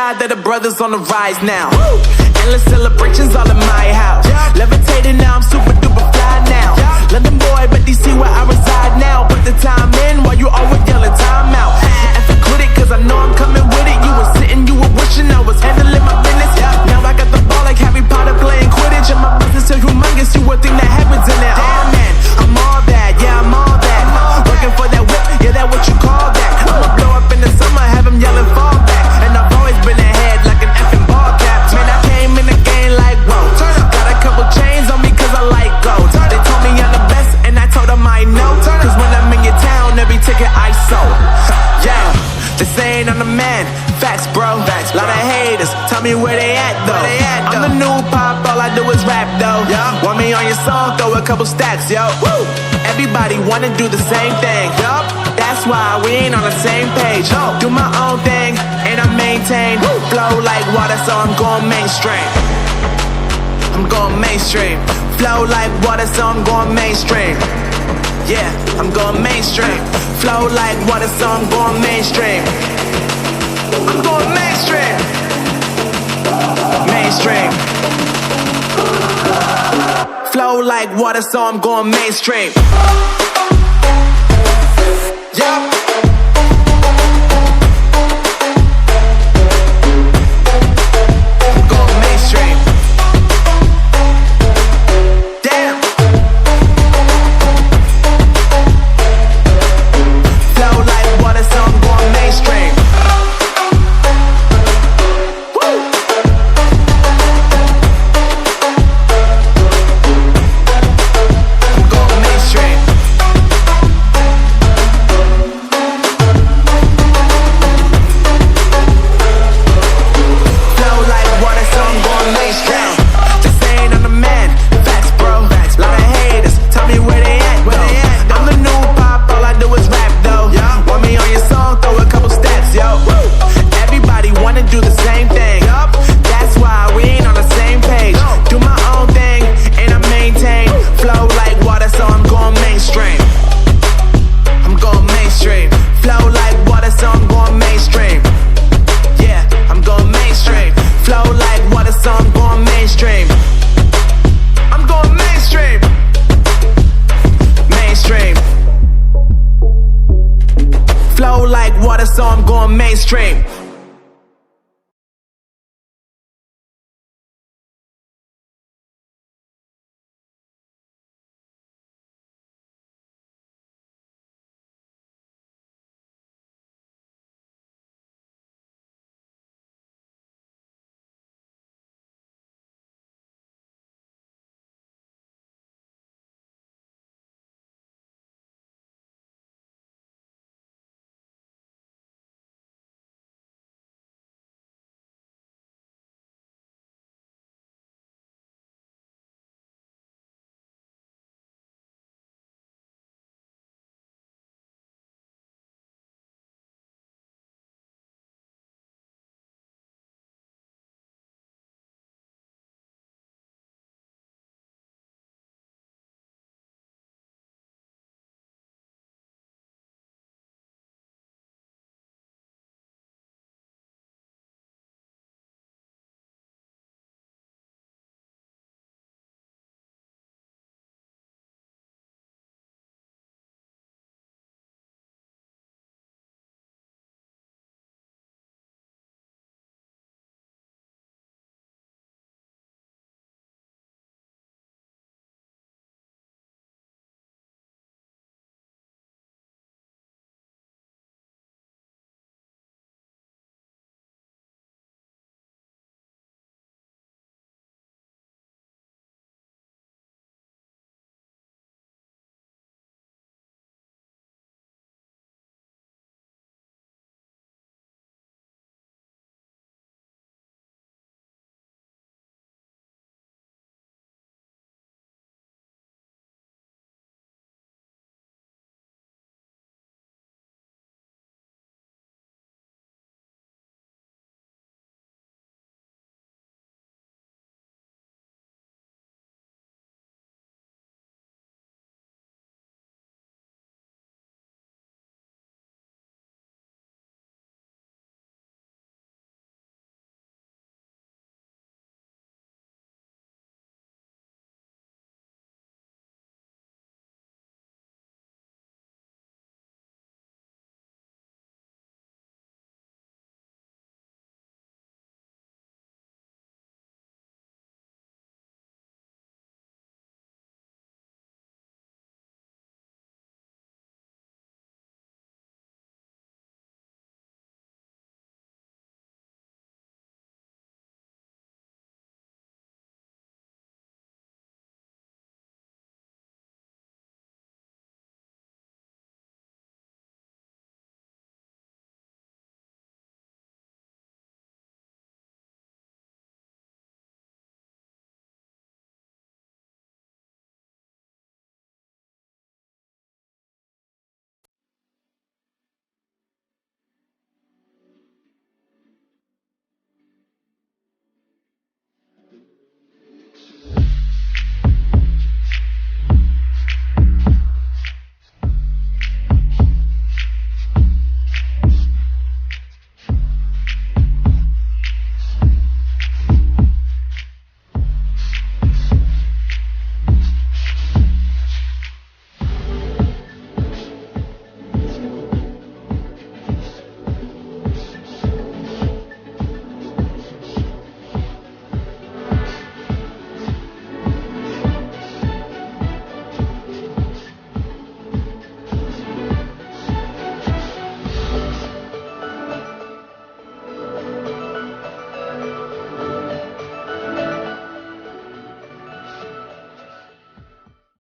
God that the brothers on the rise now. Endless celebrations all in my house. Levitating now, I'm super duper fly now. London boy, but DC where I reside now. Put the time in while you always yelling time out. And for quit it, cause I know I'm coming with it. You were sitting, you were wishing I was handling my business. Now I got the ball like Harry Potter playing Quidditch. And my business so humongous, you would think that happens in it. Oh man, I'm all that, yeah, I'm all that. Working for that whip, yeah, that what you call that. I'ma blow up in the summer, have them yelling fall back. And I've always been ahead like an effing ball cap. Man, I came in the game like, whoa. Got a couple chains on me cause I like gold. They told me I'm the best and I told them I know. Cause when I'm in your town, every ticket I sold. Yeah, they saying I'm the man. Facts, bro. Lot of haters, tell me where they at though. I'm the new pop, all I do is rap though. Want me on your song, throw a couple stacks, yo. Woo! Everybody wanna do the same thing. That's why we ain't on the same page. Do my own thing and I maintain. Flow like water, so I'm going mainstream. I'm going mainstream. Flow like water, so I'm going mainstream. Yeah, I'm going mainstream. Flow like water, so I'm going mainstream. I'm going mainstream. Mainstream. Flow like water, so I'm going mainstream. Yeah. Flow like water, so I'm going mainstream.